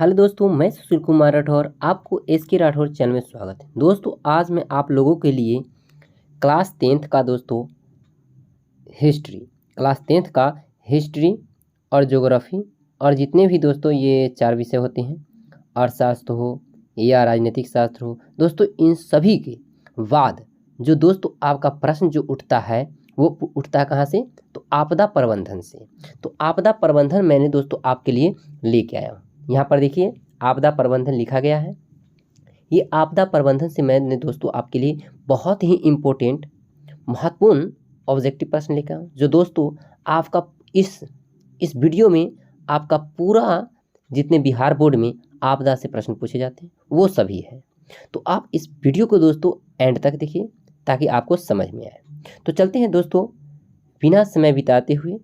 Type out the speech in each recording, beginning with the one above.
Hello दोस्तों, मैं सुशील कुमार राठौर, आपको एस के राठौर चैनल में स्वागत है। दोस्तों आज मैं आप लोगों के लिए क्लास 10th का हिस्ट्री और ज्योग्राफी और जितने भी दोस्तों ये 4 विषय होते हैं, अर्थशास्त्र हो या राजनीतिक शास्त्र हो, दोस्तों इन सभी के बाद जो दोस्तों आपका प्रश्न जो उठता है वो उठता है कहाँ से? तो आपदा प्रबंधन से। तो आपदा प्रबंधन मैंने दोस्तों आपके लिए लेके आया हूँ। यहाँ पर देखिए आपदा प्रबंधन लिखा गया है। ये आपदा प्रबंधन से मैंने दोस्तों आपके लिए बहुत ही इम्पोर्टेंट महत्वपूर्ण ऑब्जेक्टिव प्रश्न लिखा हूँ, जो दोस्तों आपका इस वीडियो में आपका पूरा जितने बिहार बोर्ड में आपदा से प्रश्न पूछे जाते हैं वो सभी है। तो आप इस वीडियो को दोस्तों एंड तक देखिए ताकि आपको समझ में आए। तो चलते हैं दोस्तों बिना समय बिताते हुए,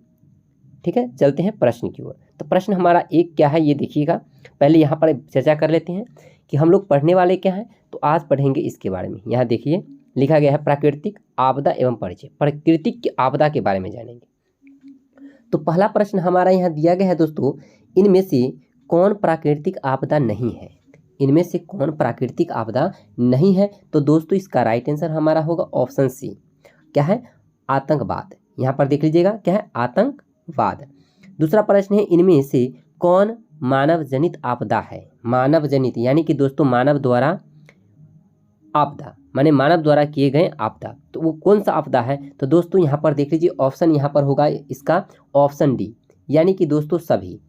ठीक है, चलते हैं प्रश्न की ओर। तो प्रश्न हमारा एक क्या है ये देखिएगा। पहले यहाँ पर चर्चा कर लेते हैं कि हम लोग पढ़ने वाले क्या हैं। तो आज पढ़ेंगे इसके बारे में। यहाँ देखिए लिखा गया है प्राकृतिक आपदा एवं परिचय। प्राकृतिक की आपदा के बारे में जानेंगे। तो पहला प्रश्न हमारा यहाँ दिया गया है दोस्तों, इनमें से कौन प्राकृतिक आपदा नहीं है? इनमें से कौन प्राकृतिक आपदा नहीं है? तो दोस्तों इसका राइट आंसर हमारा होगा ऑप्शन सी। क्या है? आतंकवाद। यहाँ पर देख लीजिएगा क्या है? आतंकवाद। दूसरा प्रश्न है, इनमें से कौन मानव जनित आपदा है? मानव जनित यानी कि दोस्तों मानव द्वारा आपदा माने मानव द्वारा किए गए आपदा, तो वो कौन सा आपदा है? तो दोस्तों यहाँ पर देख लीजिए ऑप्शन यहाँ पर होगा इसका ऑप्शन डी, यानी कि दोस्तों सभी।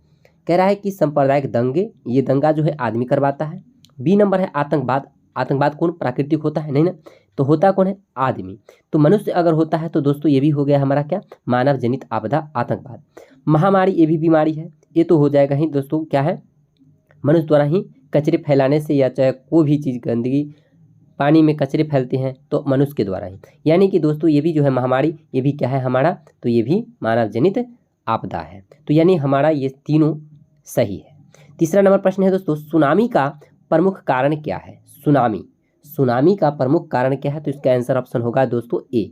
कह रहा है कि सांप्रदायिक दंगे, ये दंगा जो है आदमी करवाता है। बी नंबर है आतंकवाद। आतंकवाद कौन? प्राकृतिक होता है नहीं ना, तो होता कौन है? आदमी। तो मनुष्य अगर होता है तो दोस्तों ये भी हो गया हमारा क्या? मानव जनित आपदा आतंकवाद। महामारी ये भी बीमारी है, ये तो हो जाएगा ही दोस्तों क्या है? मनुष्य द्वारा ही कचरे फैलाने से, या चाहे कोई भी चीज़ गंदगी पानी में कचरे फैलते हैं तो मनुष्य के द्वारा ही, यानी कि दोस्तों ये भी जो है महामारी, ये भी क्या है हमारा? तो ये भी मानव जनित आपदा है। तो यानी हमारा ये तीनों सही है। तीसरा नंबर प्रश्न है दोस्तों, सुनामी का प्रमुख कारण क्या है? सुनामी का प्रमुख कारण क्या है? तो इसका आंसर ऑप्शन होगा दोस्तों ए,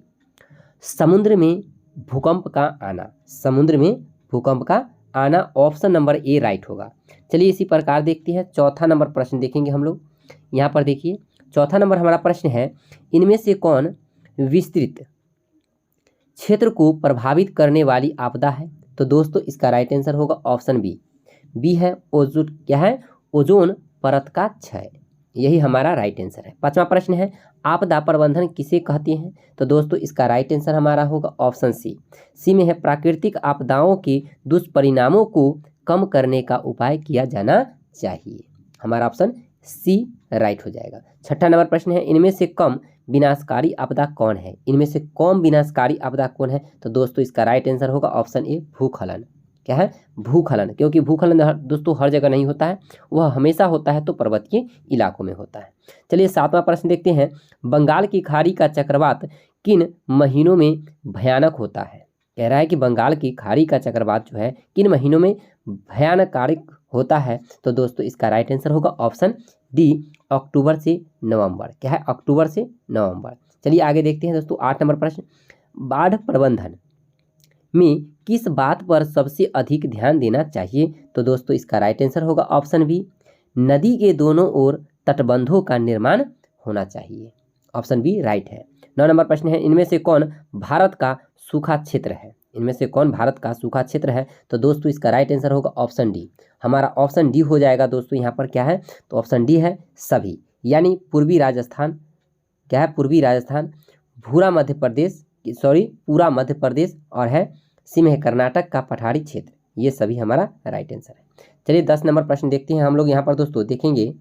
समुद्र में भूकंप का आना। समुद्र में भूकंप का आना, ऑप्शन नंबर ए राइट होगा। चलिए इसी प्रकार देखते हैं चौथा नंबर प्रश्न देखेंगे हम लोग। यहाँ पर देखिए चौथा नंबर हमारा प्रश्न है, इनमें से कौन विस्तृत क्षेत्र को प्रभावित करने वाली आपदा है? तो दोस्तों इसका राइट आंसर होगा ऑप्शन बी। बी है ओजोन, क्या है? ओजोन परत का क्षय, यही हमारा राइट आंसर है। पांचवा प्रश्न है, आपदा प्रबंधन किसे कहते हैं? तो दोस्तों इसका राइट आंसर हमारा होगा ऑप्शन सी। सी में है प्राकृतिक आपदाओं के दुष्परिणामों को कम करने का उपाय किया जाना चाहिए। हमारा ऑप्शन सी राइट हो जाएगा। छठा नंबर प्रश्न है, इनमें से कम विनाशकारी आपदा कौन है? इनमें से कम विनाशकारी आपदा कौन है? तो दोस्तों इसका राइट आंसर होगा ऑप्शन ए, भूस्खलन। क्या है? भूस्खलन, क्योंकि भूस्खलन दोस्तों हर जगह नहीं होता है, वह हमेशा होता है तो पर्वतीय इलाकों में होता है। चलिए सातवां प्रश्न देखते हैं, बंगाल की खाड़ी का चक्रवात किन महीनों में भयानक होता है? कह रहा है कि बंगाल की खाड़ी का चक्रवात जो है किन महीनों में भयानक होता है? तो दोस्तों इसका राइट आंसर होगा ऑप्शन डी, अक्टूबर से नवंबर। क्या है? अक्टूबर से नवंबर। चलिए आगे देखते हैं दोस्तों आठ नंबर प्रश्न, बाढ़ प्रबंधन में किस बात पर सबसे अधिक ध्यान देना चाहिए? तो दोस्तों इसका राइट आंसर होगा ऑप्शन बी, नदी के दोनों ओर तटबंधों का निर्माण होना चाहिए। ऑप्शन बी राइट है। 9 नंबर प्रश्न है, इनमें से कौन भारत का सूखा क्षेत्र है? इनमें से कौन भारत का सूखा क्षेत्र है? तो दोस्तों इसका राइट आंसर होगा ऑप्शन डी। हमारा ऑप्शन डी हो जाएगा दोस्तों। यहाँ पर क्या है? तो ऑप्शन डी है सभी, यानी पूर्वी राजस्थान। क्या है? पूर्वी राजस्थान, पूरा मध्य प्रदेश और है सी में है कर्नाटक का पठारी क्षेत्र। ये सभी हमारा राइट आंसर है। चलिए 10 नंबर प्रश्न देखते हैं हम लोग। यहाँ पर दोस्तों देखेंगे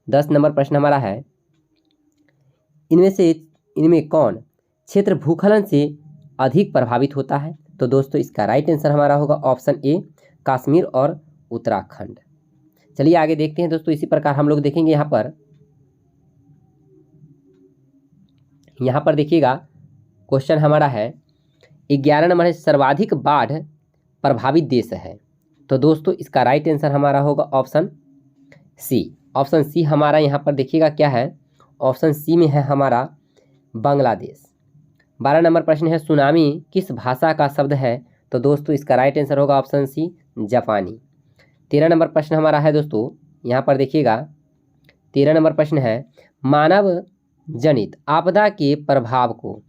10 नंबर प्रश्न हमारा है, इनमें कौन क्षेत्र भूस्खलन से अधिक प्रभावित होता है? तो दोस्तों इसका राइट आंसर हमारा होगा ऑप्शन ए, कश्मीर और उत्तराखंड। चलिए आगे देखते हैं दोस्तों। इसी प्रकार हम लोग देखेंगे यहाँ पर देखिएगा क्वेश्चन हमारा है 11 नंबर है, सर्वाधिक बाढ़ प्रभावित देश है? तो दोस्तों इसका राइट आंसर हमारा होगा ऑप्शन सी। ऑप्शन सी हमारा यहाँ पर देखिएगा क्या है? ऑप्शन सी में है हमारा बांग्लादेश। 12 नंबर प्रश्न है, सुनामी किस भाषा का शब्द है? तो दोस्तों इसका राइट आंसर होगा ऑप्शन सी, जापानी। 13 नंबर प्रश्न हमारा है दोस्तों, यहाँ पर देखिएगा 13 नंबर प्रश्न है, मानव जनित आपदा के प्रभाव को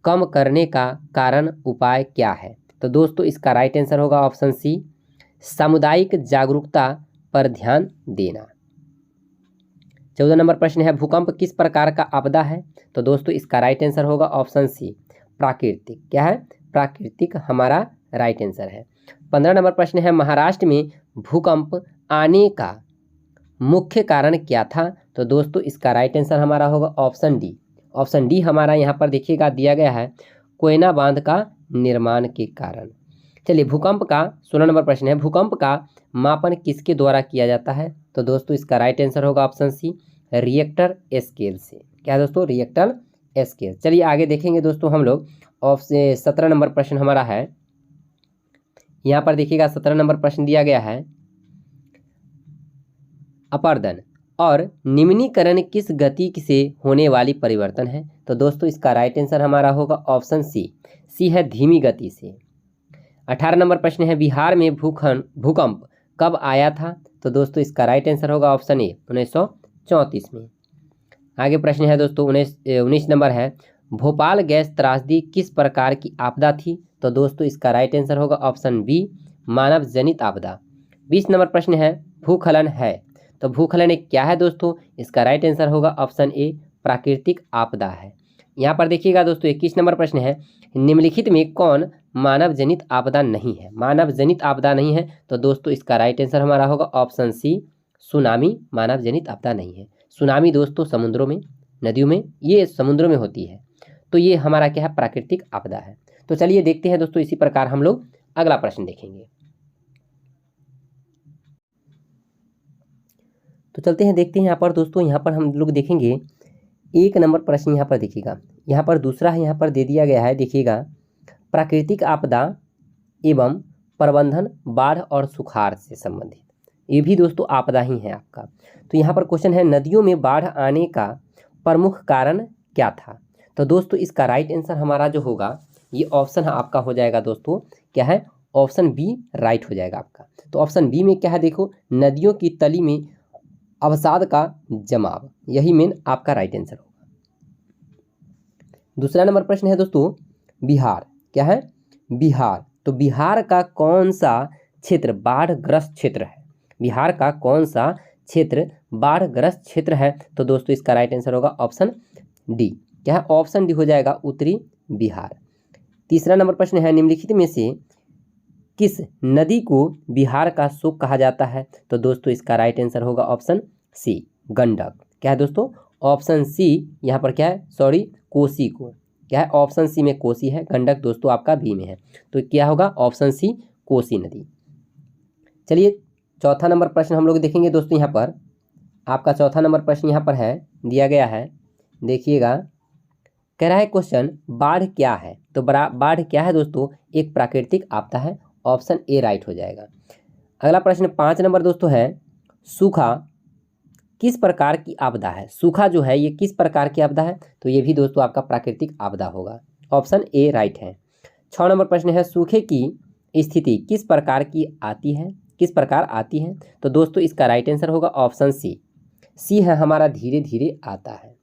कम करने का कारण उपाय क्या है? तो दोस्तों इसका राइट आंसर होगा ऑप्शन सी, सामुदायिक जागरूकता पर ध्यान देना। 14 नंबर प्रश्न है, भूकंप किस प्रकार का आपदा है? तो दोस्तों इसका राइट आंसर होगा ऑप्शन सी, प्राकृतिक। क्या है? प्राकृतिक हमारा राइट आंसर है। 15 नंबर प्रश्न है, महाराष्ट्र में भूकंप आने का मुख्य कारण क्या था? तो दोस्तों इसका राइट आंसर हमारा होगा ऑप्शन डी। ऑप्शन डी हमारा यहाँ पर देखिएगा दिया गया है, कोयना बांध का निर्माण के कारण। चलिए भूकंप का 16 नंबर प्रश्न है, भूकंप का मापन किसके द्वारा किया जाता है? तो दोस्तों इसका राइट आंसर होगा ऑप्शन सी, रिएक्टर स्केल से। क्या दोस्तों? Richter scale. चलिए आगे देखेंगे दोस्तों हम लोग। 17 नंबर प्रश्न हमारा है, यहाँ पर देखिएगा 17 नंबर प्रश्न दिया गया है, अपर्दन और निम्नीकरण किस गति से होने वाली परिवर्तन है? तो दोस्तों इसका राइट आंसर हमारा होगा ऑप्शन सी, सी है धीमी गति से। 18 नंबर प्रश्न है, बिहार में भूकंप कब आया था? तो दोस्तों इसका राइट आंसर होगा ऑप्शन ए, 1934 में। आगे प्रश्न है दोस्तों 19 नंबर है, भोपाल गैस त्रासदी किस प्रकार की आपदा थी? तो दोस्तों इसका राइट आंसर होगा ऑप्शन बी, मानव जनित आपदा। 20 नंबर प्रश्न है, भूस्खलन है, तो भूस्खलन एक क्या है दोस्तों? इसका राइट आंसर होगा ऑप्शन ए, प्राकृतिक आपदा है। यहाँ पर देखिएगा दोस्तों 21 नंबर प्रश्न है, निम्नलिखित में कौन मानव जनित आपदा नहीं है? मानव जनित आपदा नहीं है, तो दोस्तों इसका राइट आंसर हमारा होगा ऑप्शन सी, सुनामी मानव जनित आपदा नहीं है। सुनामी दोस्तों समुद्रों में, नदियों में, ये समुद्रों में होती है, तो ये हमारा क्या है? प्राकृतिक आपदा है। तो चलिए देखते हैं दोस्तों, इसी प्रकार हम लोग अगला प्रश्न देखेंगे। तो चलते हैं देखते हैं यहाँ पर दोस्तों, यहाँ पर हम लोग देखेंगे 1 नंबर प्रश्न। यहाँ पर देखिएगा, यहाँ पर दूसरा है, यहाँ पर दे दिया गया है, देखिएगा प्राकृतिक आपदा एवं प्रबंधन बाढ़ और सुखाड़ से संबंधित, ये भी दोस्तों आपदा ही है आपका। तो यहाँ पर क्वेश्चन है, नदियों में बाढ़ आने का प्रमुख कारण क्या था? तो दोस्तों इसका राइट आंसर हमारा जो होगा, ये ऑप्शन आपका हो जाएगा दोस्तों, क्या है? ऑप्शन बी राइट हो जाएगा आपका। तो ऑप्शन बी में क्या है? देखो, नदियों की तली में अवसाद का जमाव, यही मेन आपका राइट आंसर होगा। दूसरा नंबर प्रश्न है दोस्तों, बिहार, क्या है? बिहार, तो बिहार का कौन सा क्षेत्र बाढ़ग्रस्त क्षेत्र है? बिहार का कौन सा क्षेत्र बाढ़ग्रस्त क्षेत्र है? तो दोस्तों इसका राइट आंसर होगा ऑप्शन डी। क्या है? ऑप्शन डी हो जाएगा, उत्तरी बिहार। तीसरा नंबर प्रश्न है, निम्नलिखित में से किस नदी को बिहार का शोक कहा जाता है? तो दोस्तों इसका राइट आंसर होगा ऑप्शन सी, गंडक। क्या है दोस्तों? ऑप्शन सी यहाँ पर क्या है? सॉरी, कोसी को। क्या है? ऑप्शन सी में कोसी है, गंडक दोस्तों आपका बी में है, तो क्या होगा? ऑप्शन सी, कोसी नदी। चलिए चौथा नंबर प्रश्न हम लोग देखेंगे दोस्तों। यहाँ पर आपका चौथा नंबर प्रश्न यहाँ पर है, दिया गया है, देखिएगा, कह रहा है क्वेश्चन, बाढ़ क्या है? तो बाढ़ क्या है दोस्तों? एक प्राकृतिक आपदा है, ऑप्शन ए राइट हो जाएगा। अगला प्रश्न 5 नंबर दोस्तों है, सूखा किस प्रकार की आपदा है? सूखा जो है ये किस प्रकार की आपदा है? तो ये भी दोस्तों आपका प्राकृतिक आपदा होगा, ऑप्शन ए राइट है। 6 नंबर प्रश्न है, सूखे की स्थिति किस प्रकार की आती है? किस प्रकार आती है? तो दोस्तों इसका राइट आंसर होगा ऑप्शन सी, सी है हमारा, धीरे धीरे आता है।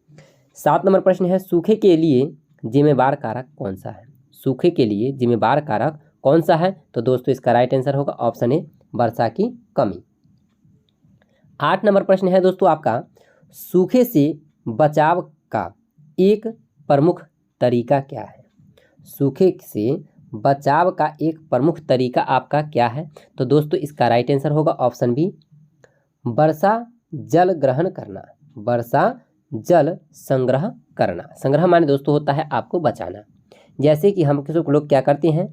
7 नंबर प्रश्न है, सूखे के लिए जिम्मेवार कारक कौन सा है? सूखे के लिए जिम्मेवार कारक कौन सा है? तो दोस्तों इसका राइट आंसर होगा ऑप्शन ए, वर्षा की कमी। 8 नंबर प्रश्न है दोस्तों आपका, सूखे से बचाव का एक प्रमुख तरीका क्या है? सूखे से बचाव का एक प्रमुख तरीका आपका क्या है? तो दोस्तों इसका राइट आंसर होगा ऑप्शन बी, वर्षा जल ग्रहण करना, वर्षा जल संग्रह करना। संग्रह माने दोस्तों होता है आपको बचाना। जैसे कि हम किसी लोग क्या करते हैं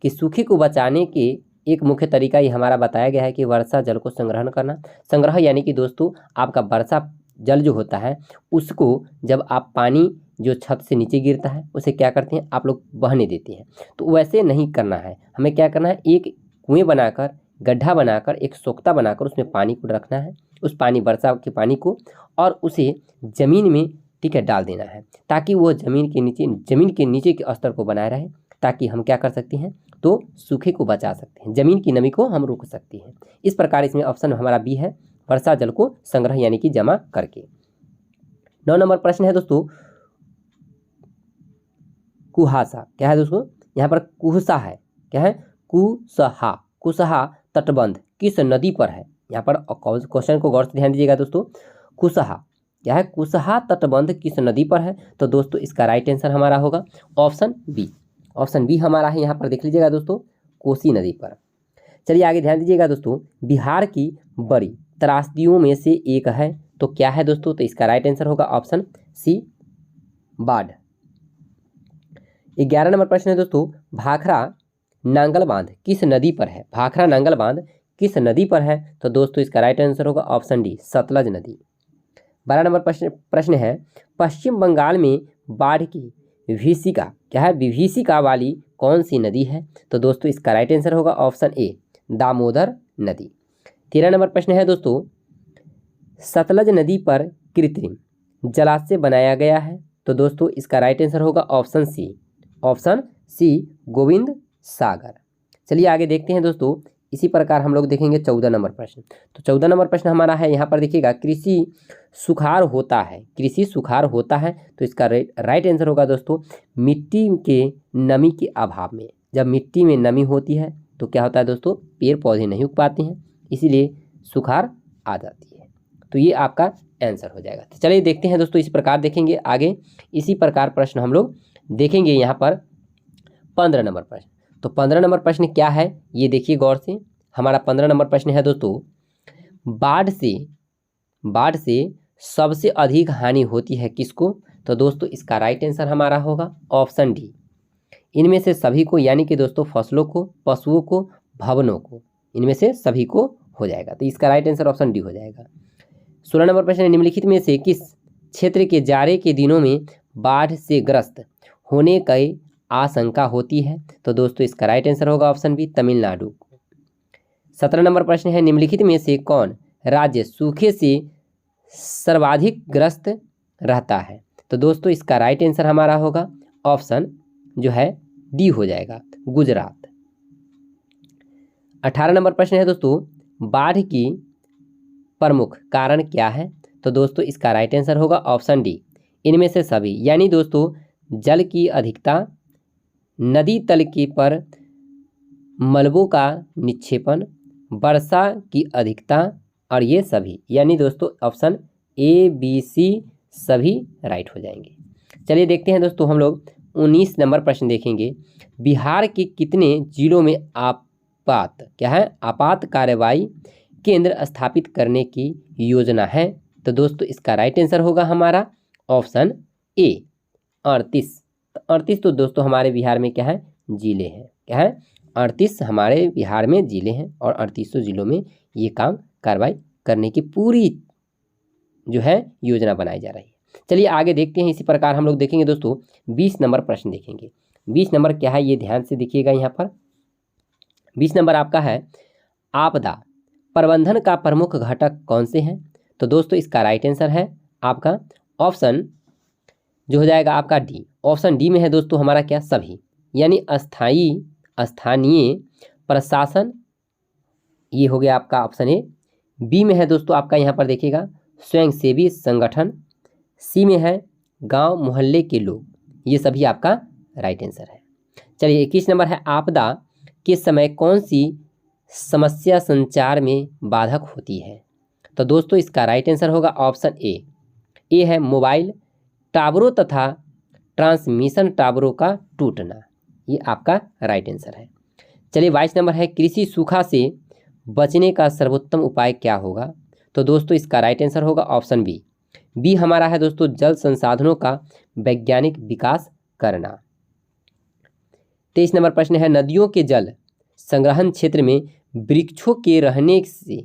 कि सूखे को बचाने के एक मुख्य तरीका ये हमारा बताया गया है कि वर्षा जल को संग्रहण करना। संग्रह यानी कि दोस्तों आपका वर्षा जल जो होता है उसको जब आप पानी जो छत से नीचे गिरता है उसे क्या करते हैं आप लोग बहने देते हैं, तो वैसे नहीं करना है। हमें क्या करना है, एक कुएं बनाकर, गड्ढा बनाकर, एक सोख्ता बनाकर उसमें पानी को रखना है, उस पानी वर्षा के पानी को, और उसे ज़मीन में ठीक है डाल देना है, ताकि वो ज़मीन के नीचे के स्तर को बनाए रहे, ताकि हम क्या कर सकते हैं, तो सूखे को बचा सकते हैं, ज़मीन की नमी को हम रोक सकते हैं। इस प्रकार इसमें ऑप्शन हमारा बी है, वर्षा जल को संग्रह यानी कि जमा करके। 9 नंबर प्रश्न है दोस्तों कुहासा। क्या है दोस्तों, यहाँ पर कुहसा है। क्या है, कुसहा। कुसहा तटबंध किस नदी पर है। यहाँ पर क्वेश्चन को गौर से ध्यान दीजिएगा दोस्तों। कुसहा क्या है, कुसहा तटबंध किस नदी पर है। तो दोस्तों इसका राइट आंसर हमारा होगा ऑप्शन बी। ऑप्शन बी हमारा है, यहाँ पर देख लीजिएगा दोस्तों, कोसी नदी पर। चलिए आगे ध्यान दीजिएगा दोस्तों, बिहार की बड़ी त्रासदियों में से एक है तो क्या है दोस्तों। तो इसका राइट आंसर होगा ऑप्शन सी, बाढ़। 11 नंबर प्रश्न है दोस्तों, भाखड़ा नांगल बांध किस नदी पर है। भाखड़ा नांगल बांध किस नदी पर है। तो दोस्तों इसका राइट आंसर होगा ऑप्शन डी, सतलज नदी। 12 नंबर प्रश्न है, पश्चिम बंगाल में बाढ़ की विभीषिका क्या है, विभीषिका वाली कौन सी नदी है। तो दोस्तों इसका राइट आंसर होगा ऑप्शन ए, दामोदर नदी। 13 नंबर प्रश्न है दोस्तों, सतलज नदी पर कृत्रिम जलाशय बनाया गया है। तो दोस्तों इसका राइट आंसर होगा option C, option C, Govind Sagar. चलिए आगे देखते हैं दोस्तों, इसी प्रकार हम लोग देखेंगे 14 नंबर प्रश्न। तो 14 नंबर प्रश्न हमारा है, यहाँ पर देखिएगा, कृषि सुखाड़ होता है। कृषि सुखाड़ होता है तो इसका राइट आंसर होगा दोस्तों, मिट्टी के नमी के अभाव में। जब मिट्टी में नमी होती है तो क्या होता है दोस्तों, पेड़ पौधे नहीं उग पाते हैं, इसीलिए सुखाड़ आ जाती है। तो ये आपका आंसर हो जाएगा। तो चलिए देखते हैं दोस्तों, इस प्रकार देखेंगे आगे, इसी प्रकार प्रश्न हम लोग देखेंगे। यहाँ पर 15 नंबर प्रश्न। तो 15 नंबर प्रश्न क्या है ये देखिए गौर से। हमारा 15 नंबर प्रश्न है दोस्तों, बाढ़ से सबसे अधिक हानि होती है किसको। तो दोस्तों इसका राइट आंसर हमारा होगा ऑप्शन डी, इनमें से सभी को, यानी कि दोस्तों फसलों को, पशुओं को, भवनों को, इनमें से सभी को हो जाएगा। तो इसका राइट आंसर ऑप्शन डी हो जाएगा। 16 नंबर प्रश्न है, निम्नलिखित में से किस क्षेत्र के जाड़े के दिनों में बाढ़ से ग्रस्त होने की आशंका होती है। तो दोस्तों इसका राइट आंसर होगा ऑप्शन बी, तमिलनाडु। 17 नंबर प्रश्न है, निम्नलिखित में से कौन राज्य सूखे से सर्वाधिक ग्रस्त रहता है। तो दोस्तों इसका राइट आंसर हमारा होगा ऑप्शन जो है डी हो जाएगा, गुजरात। 18 नंबर प्रश्न है दोस्तों, बाढ़ की प्रमुख कारण क्या है। तो दोस्तों इसका राइट आंसर होगा ऑप्शन डी, इनमें से सभी, यानी दोस्तों जल की अधिकता, नदी तल के पर मलबों का निक्षेपण, वर्षा की अधिकता और ये सभी, यानी दोस्तों ऑप्शन ए बी सी सभी राइट हो जाएंगे। चलिए देखते हैं दोस्तों, हम लोग 19 नंबर प्रश्न देखेंगे। बिहार के कितने जिलों में आपात कार्रवाई केंद्र स्थापित करने की योजना है। तो दोस्तों इसका राइट आंसर होगा हमारा ऑप्शन ए, 38। 38 तो दोस्तों हमारे बिहार में क्या है, जिले हैं। क्या है, 38 हमारे बिहार में जिले हैं और 38 जिलों में ये काम कार्रवाई करने की पूरी जो है योजना बनाई जा रही है। चलिए आगे देखते हैं, इसी प्रकार हम लोग देखेंगे दोस्तों 20 नंबर प्रश्न देखेंगे। 20 नंबर क्या है ये ध्यान से देखिएगा। यहाँ पर 20 नंबर आपका है, आपदा प्रबंधन का प्रमुख घटक कौन से हैं। तो दोस्तों इसका राइट आंसर है आपका ऑप्शन जो हो जाएगा आपका डी। ऑप्शन डी में है दोस्तों हमारा क्या, सभी, यानी स्थानीय प्रशासन, ये हो गया आपका ऑप्शन ए। बी में है दोस्तों आपका यहाँ पर देखिएगा स्वयंसेवी संगठन। सी में है गांव मोहल्ले के लोग, ये सभी आपका राइट आंसर है। चलिए 21 नंबर है, आपदा के समय कौन सी समस्या संचार में बाधक होती है। तो दोस्तों इसका राइट आंसर होगा ऑप्शन ए। ए है मोबाइल टावरों तथा ट्रांसमिशन टावरों का टूटना, ये आपका राइट आंसर है। चलिए 22 नंबर है, कृषि सूखा से बचने का सर्वोत्तम उपाय क्या होगा। तो दोस्तों इसका राइट आंसर होगा ऑप्शन बी। बी हमारा है दोस्तों जल संसाधनों का वैज्ञानिक विकास करना। 23 नंबर प्रश्न है, नदियों के जल संग्रहण क्षेत्र में वृक्षों के रहने से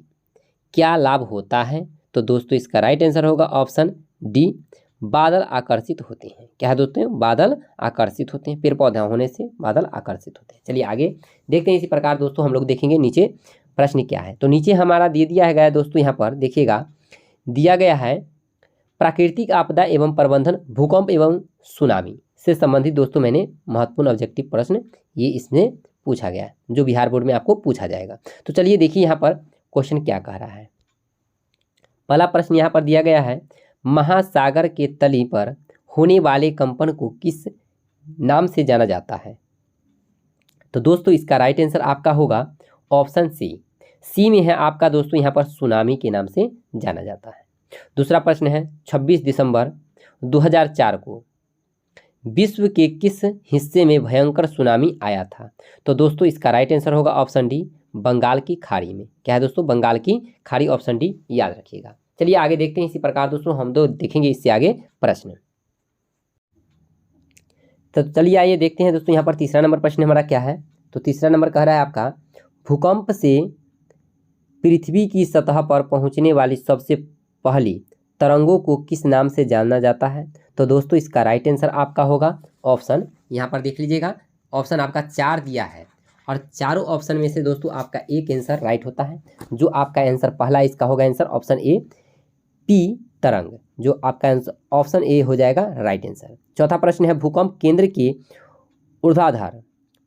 क्या लाभ होता है। तो दोस्तों इसका राइट आंसर होगा ऑप्शन डी, बादल आकर्षित होते हैं। क्या है दोस्तों, बादल आकर्षित होते हैं, पेड़ पौधा होने से बादल आकर्षित होते हैं। चलिए आगे देखते हैं, इसी प्रकार दोस्तों हम लोग देखेंगे नीचे प्रश्न क्या है। तो नीचे हमारा दे दिया है दोस्तों, यहाँ पर देखिएगा दिया गया है प्राकृतिक आपदा एवं प्रबंधन, भूकंप एवं सुनामी से संबंधित दोस्तों मैंने महत्वपूर्ण ऑब्जेक्टिव प्रश्न ये इसमें पूछा गया है, जो बिहार बोर्ड में आपको पूछा जाएगा। तो चलिए देखिए यहाँ पर क्वेश्चन क्या कह रहा है। पहला प्रश्न यहाँ पर दिया गया है, महासागर के तली पर होने वाले कंपन को किस नाम से जाना जाता है? तो दोस्तों इसका राइट आंसर आपका होगा ऑप्शन सी में है आपका दोस्तों यहाँ पर सुनामी के नाम से जाना जाता है। दूसरा प्रश्न है, 26 दिसंबर 2004 को विश्व के किस हिस्से में भयंकर सुनामी आया था? तो दोस्तों इसका राइट आंसर होगा ऑप्शन डी, बंगाल की खाड़ी में। क्या है दोस्तों? बंगाल की खाड़ी, ऑप्शन डी याद रखिएगा। चलिए आगे देखते हैं। इसी प्रकार दोस्तों हम दो देखेंगे इससे आगे प्रश्न। तो चलिए आइए देखते हैं दोस्तों, यहाँ पर तीसरा नंबर प्रश्न हमारा क्या है। तो तीसरा नंबर कह रहा है आपका, भूकंप से पृथ्वी की सतह पर पहुंचने वाली सबसे पहली तरंगों को किस नाम से जाना जाता है? तो दोस्तों इसका राइट आंसर आपका होगा ऑप्शन, यहाँ पर देख लीजिएगा, ऑप्शन आपका 4 दिया है और चारों ऑप्शन में से दोस्तों आपका एक आंसर राइट होता है। जो आपका आंसर पहला इसका होगा आंसर ऑप्शन ए, पी तरंग, जो आपका आंसर ऑप्शन ए हो जाएगा राइट आंसर। चौथा प्रश्न है, भूकंप केंद्र के ऊर्ध्वाधर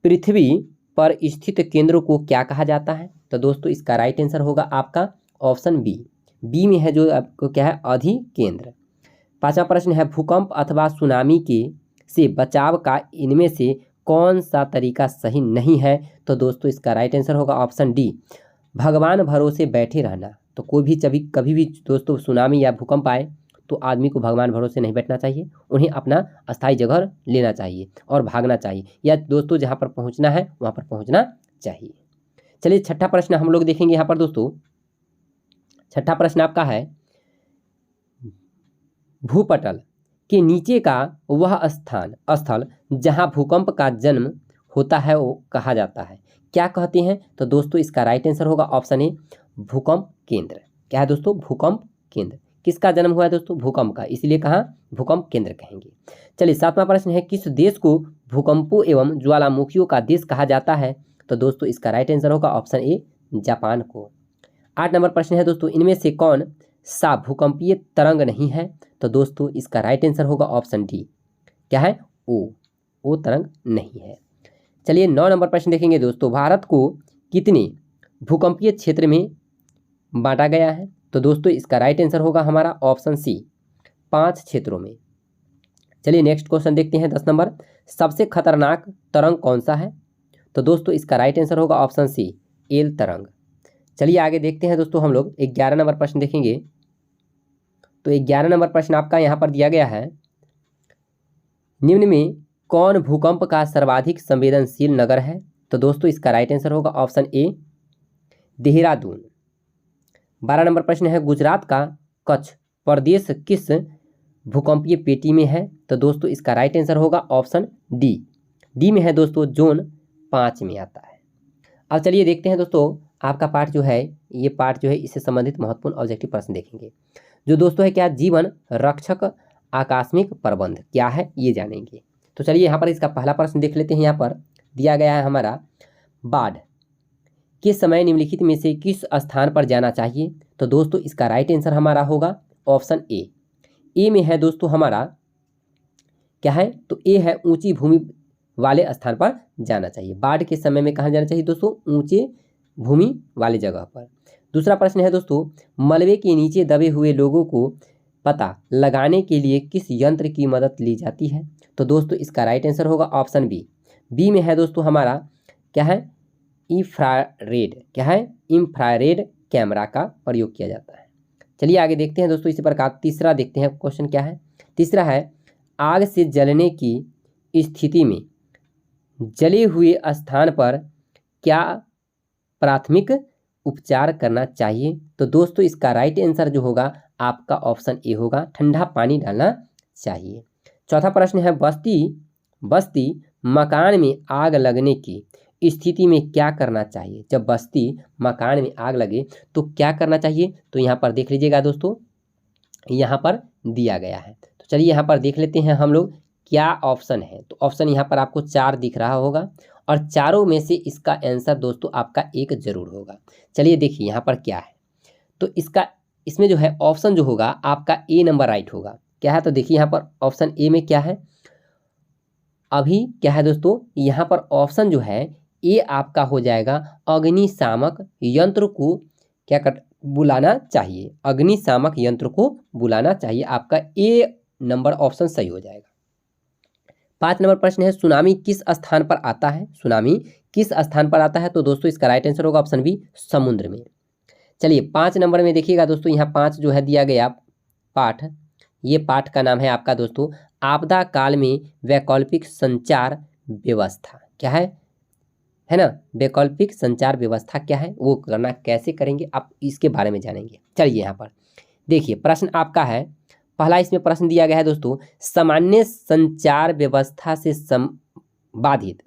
पृथ्वी पर स्थित केंद्र को क्या कहा जाता है? तो दोस्तों इसका राइट आंसर होगा आपका ऑप्शन बी में है जो आपको क्या है, अधिकेंद्र। पांचवा प्रश्न है, भूकंप अथवा सुनामी के से बचाव का इनमें से कौन सा तरीका सही नहीं है? तो दोस्तों इसका राइट आंसर होगा ऑप्शन डी, भगवान भरोसे बैठे रहना। तो कोई भी कभी भी दोस्तों सुनामी या भूकंप आए तो आदमी को भगवान भरोसे नहीं बैठना चाहिए, उन्हें अपना अस्थायी जगह लेना चाहिए और भागना चाहिए, या दोस्तों जहाँ पर पहुँचना है वहाँ पर पहुँचना चाहिए। चलिए छठा प्रश्न हम लोग देखेंगे यहाँ पर दोस्तों। छठा प्रश्न आपका है, भूपटल के नीचे का वह स्थल जहाँ भूकंप का जन्म होता है वो कहा जाता है, क्या कहते हैं? तो दोस्तों इसका राइट आंसर होगा ऑप्शन ए, भूकंप केंद्र। क्या है दोस्तों? भूकंप केंद्र। किसका जन्म हुआ है दोस्तों? भूकंप का, इसलिए कहाँ भूकंप केंद्र कहेंगे। चलिए सातवां प्रश्न है, किस देश को भूकंपों एवं ज्वालामुखियों का देश कहा जाता है? तो दोस्तों इसका राइट आंसर होगा ऑप्शन ए, जापान को। 8 नंबर प्रश्न है दोस्तों, इनमें से कौन सा भूकंपीय तरंग नहीं है? तो दोस्तों इसका राइट आंसर होगा ऑप्शन डी, क्या है, ओ तरंग नहीं है। चलिए 9 नंबर प्रश्न देखेंगे दोस्तों, भारत को कितने भूकंपीय क्षेत्र में बांटा गया है? तो दोस्तों इसका राइट आंसर होगा हमारा ऑप्शन सी, 5 क्षेत्रों में। चलिए नेक्स्ट क्वेश्चन देखते हैं 10 नंबर, सबसे खतरनाक तरंग कौन सा है? तो दोस्तों इसका राइट आंसर होगा ऑप्शन सी, एल तरंग। चलिए आगे देखते हैं दोस्तों, हम लोग 11 नंबर प्रश्न देखेंगे। तो 11 नंबर प्रश्न आपका यहाँ पर दिया गया है, निम्न में कौन भूकंप का सर्वाधिक संवेदनशील नगर है? तो दोस्तों इसका राइट आंसर होगा ऑप्शन ए, देहरादून। 12 नंबर प्रश्न है, गुजरात का कच्छ प्रदेश किस भूकंपीय पेटी में है? तो दोस्तों इसका राइट आंसर होगा ऑप्शन डी में है दोस्तों, जोन 5 में आता है। अब चलिए देखते हैं दोस्तों, आपका पार्ट जो है, ये पार्ट जो है इससे संबंधित महत्वपूर्ण ऑब्जेक्टिव प्रश्न देखेंगे, जो दोस्तों है क्या, जीवन रक्षक आकस्मिक प्रबंध क्या है ये जानेंगे। तो चलिए यहाँ पर इसका पहला प्रश्न देख लेते हैं। यहाँ पर दिया गया है हमारा, बाढ़ के समय निम्नलिखित में से किस स्थान पर जाना चाहिए? तो दोस्तों इसका राइट आंसर हमारा होगा ऑप्शन ए में है दोस्तों हमारा, क्या है, तो ए है, ऊंची भूमि वाले स्थान पर जाना चाहिए। बाढ़ के समय में कहाँ जाना चाहिए दोस्तों? ऊंचे भूमि वाले जगह पर। दूसरा प्रश्न है दोस्तों, मलबे के नीचे दबे हुए लोगों को पता लगाने के लिए किस यंत्र की मदद ली जाती है? तो दोस्तों इसका राइट आंसर होगा ऑप्शन बी में है दोस्तों हमारा, क्या है, इंफ्रारेड कैमरा का प्रयोग किया जाता है। चलिए आगे देखते हैं दोस्तों, इसी प्रकार तीसरा देखते हैं क्वेश्चन क्या है। तीसरा है, आग से जलने की स्थिति में जले हुए स्थान पर क्या प्राथमिक उपचार करना चाहिए? तो दोस्तों इसका राइट आंसर जो होगा आपका ऑप्शन ए होगा, ठंडा पानी डालना चाहिए। चौथा प्रश्न है, बस्ती मकान में आग लगने की स्थिति में क्या करना चाहिए? जब बस्ती मकान में आग लगे तो क्या करना चाहिए? तो यहाँ पर देख लीजिएगा दोस्तों, यहाँ पर दिया गया है। तो चलिए यहाँ पर देख लेते हैं हम लोग क्या ऑप्शन है। तो ऑप्शन यहाँ पर आपको 4 दिख रहा होगा और चारों में से इसका आंसर दोस्तों आपका एक जरूर होगा। चलिए देखिए यहाँ पर क्या है, तो इसमें जो है ऑप्शन जो होगा आपका ए नंबर राइट होगा। क्या है? तो देखिए यहाँ पर ऑप्शन ए में क्या है, अभी क्या है दोस्तों, यहाँ पर ऑप्शन जो है ए आपका हो जाएगा, अग्निशामक यंत्र को क्या बुलाना चाहिए, अग्निशामक यंत्र को बुलाना चाहिए। आपका ए नंबर ऑप्शन सही हो जाएगा। 5 नंबर प्रश्न है, सुनामी किस स्थान पर आता है? सुनामी किस स्थान पर आता है? तो दोस्तों इसका राइट आंसर होगा ऑप्शन बी, समुद्र में। चलिए 5 नंबर में देखिएगा दोस्तों, यहाँ 5 जो है दिया गया पाठ, ये पाठ का नाम है आपका दोस्तों आपदा काल में वैकल्पिक संचार व्यवस्था। क्या है ना, वैकल्पिक संचार व्यवस्था क्या है, वो करना कैसे करेंगे आप इसके बारे में जानेंगे। चलिए यहाँ पर देखिए प्रश्न आपका है, पहला इसमें प्रश्न दिया गया है दोस्तों, सामान्य संचार व्यवस्था से संबाधित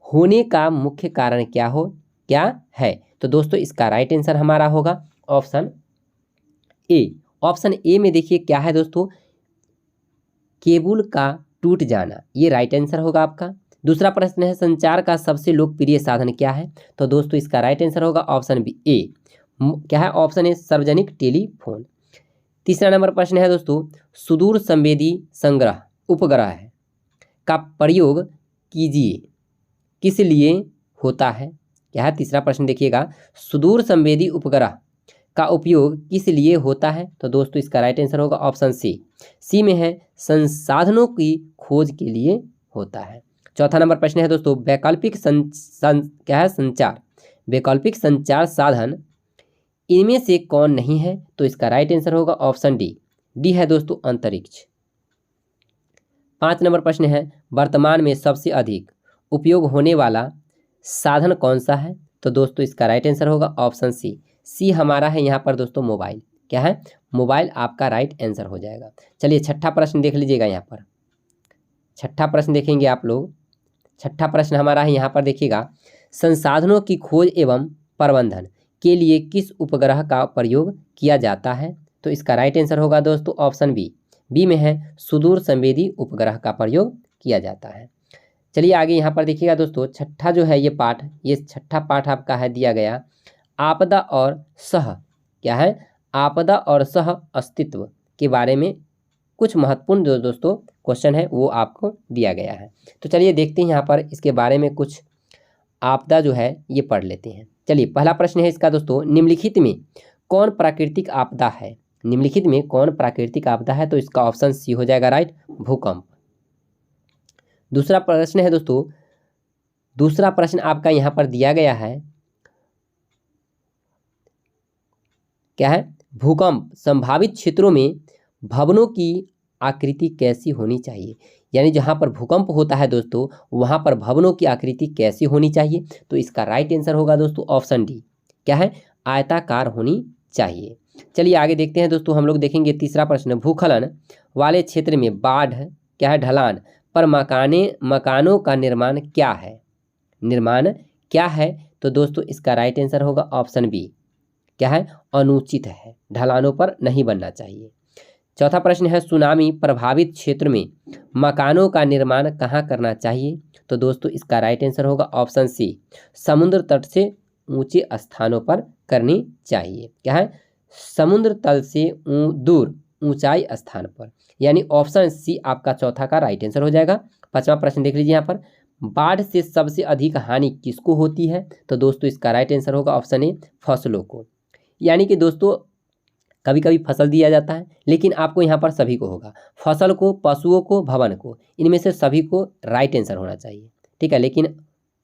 होने का मुख्य कारण क्या है? तो दोस्तों इसका राइट आंसर हमारा होगा ऑप्शन ए। ऑप्शन ए में देखिए क्या है दोस्तों, केबल का टूट जाना, ये राइट आंसर होगा आपका। दूसरा प्रश्न है, संचार का सबसे लोकप्रिय साधन क्या है? तो दोस्तों इसका राइट आंसर होगा ऑप्शन बी ए। क्या है? ऑप्शन ए, सार्वजनिक टेलीफोन। तीसरा नंबर प्रश्न है दोस्तों, सुदूर संवेदी संग्रह उपग्रह का प्रयोग कीजिए किस लिए होता है? क्या है? तीसरा प्रश्न देखिएगा, सुदूर संवेदी उपग्रह का उपयोग किस लिए होता है? तो दोस्तों इसका राइट आंसर होगा ऑप्शन सी में है, संसाधनों की खोज के लिए होता है। चौथा नंबर प्रश्न है दोस्तों, वैकल्पिक संचार, वैकल्पिक संचार साधन इनमें से कौन नहीं है? तो इसका राइट आंसर होगा ऑप्शन डी है दोस्तों, अंतरिक्ष। 5 नंबर प्रश्न है, वर्तमान में सबसे अधिक उपयोग होने वाला साधन कौन सा है? तो दोस्तों इसका राइट आंसर होगा ऑप्शन सी हमारा है यहाँ पर दोस्तों मोबाइल। क्या है? मोबाइल आपका राइट आंसर हो जाएगा। चलिए छठा प्रश्न देख लीजिएगा, यहाँ पर छठा प्रश्न देखेंगे आप लोग। छठा प्रश्न हमारा है यहाँ पर देखिएगा, संसाधनों की खोज एवं प्रबंधन के लिए किस उपग्रह का प्रयोग किया जाता है? तो इसका राइट आंसर होगा दोस्तों ऑप्शन बी में है, सुदूर संवेदी उपग्रह का प्रयोग किया जाता है। चलिए आगे यहाँ पर देखिएगा दोस्तों, छठा जो है ये छठा पाठ आपका है दिया गया, आपदा और सह, क्या है? आपदा और सह अस्तित्व के बारे में कुछ महत्वपूर्ण जो दोस्तों क्वेश्चन है वो आपको दिया गया है। तो चलिए देखते हैं यहाँ पर इसके बारे में कुछ आपदा जो है ये पढ़ लेते हैं। चलिए पहला प्रश्न है इसका दोस्तों, निम्नलिखित में कौन प्राकृतिक आपदा है? निम्नलिखित में कौन प्राकृतिक आपदा है? तो इसका ऑप्शन सी हो जाएगा राइट, भूकंप। दूसरा प्रश्न है दोस्तों, दूसरा प्रश्न आपका यहाँ पर दिया गया है, क्या है? भूकंप संभावित क्षेत्रों में भवनों की आकृति कैसी होनी चाहिए? यानी जहाँ पर भूकंप होता है दोस्तों वहाँ पर भवनों की आकृति कैसी होनी चाहिए? तो इसका राइट आंसर होगा दोस्तों ऑप्शन डी, क्या है? आयताकार होनी चाहिए। चलिए आगे देखते हैं दोस्तों, हम लोग देखेंगे तीसरा प्रश्न, भूस्खलन वाले क्षेत्र में बाढ़, क्या है? ढलान पर मकानों का निर्माण क्या है? निर्माण क्या है? तो दोस्तों इसका राइट आंसर होगा ऑप्शन बी, क्या है? अनुचित है, ढलानों पर नहीं बनना चाहिए। चौथा प्रश्न है, सुनामी प्रभावित क्षेत्र में मकानों का निर्माण कहाँ करना चाहिए? तो दोस्तों इसका राइट आंसर होगा ऑप्शन सी, समुद्र तट से ऊंचे स्थानों पर करनी चाहिए। क्या है? समुद्र तल से दूर ऊंचाई स्थान पर, यानी ऑप्शन सी आपका चौथा का राइट आंसर हो जाएगा। पांचवा प्रश्न देख लीजिए यहाँ पर, बाढ़ से सबसे अधिक हानि किसको होती है? तो दोस्तों इसका राइट आंसर होगा ऑप्शन ए, फसलों को। यानी कि दोस्तों कभी कभी फसल दिया जाता है लेकिन आपको यहाँ पर सभी को होगा, फसल को, पशुओं को, भवन को, इनमें से सभी को राइट आंसर होना चाहिए। ठीक है, लेकिन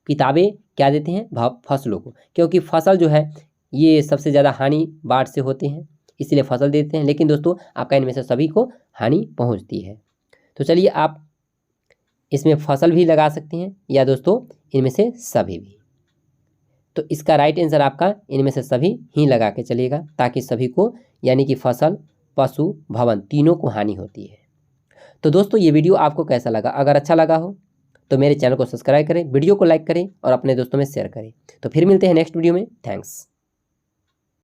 किताबें क्या देते हैं? फसलों को, क्योंकि फसल जो है ये सबसे ज़्यादा हानि बाढ़ से होते हैं इसलिए फसल देते हैं, लेकिन दोस्तों आपका इनमें से सभी को हानि पहुँचती है। तो चलिए आप इसमें फसल भी लगा सकते हैं या दोस्तों इनमें से सभी भी। तो इसका राइट आंसर आपका इनमें से सभी ही लगा के चलिएगा ताकि सभी को, यानी कि फसल, पशु, भवन तीनों को हानि होती है। तो दोस्तों ये वीडियो आपको कैसा लगा? अगर अच्छा लगा हो तो मेरे चैनल को सब्सक्राइब करें, वीडियो को लाइक करें और अपने दोस्तों में शेयर करें। तो फिर मिलते हैं नेक्स्ट वीडियो में। थैंक्स।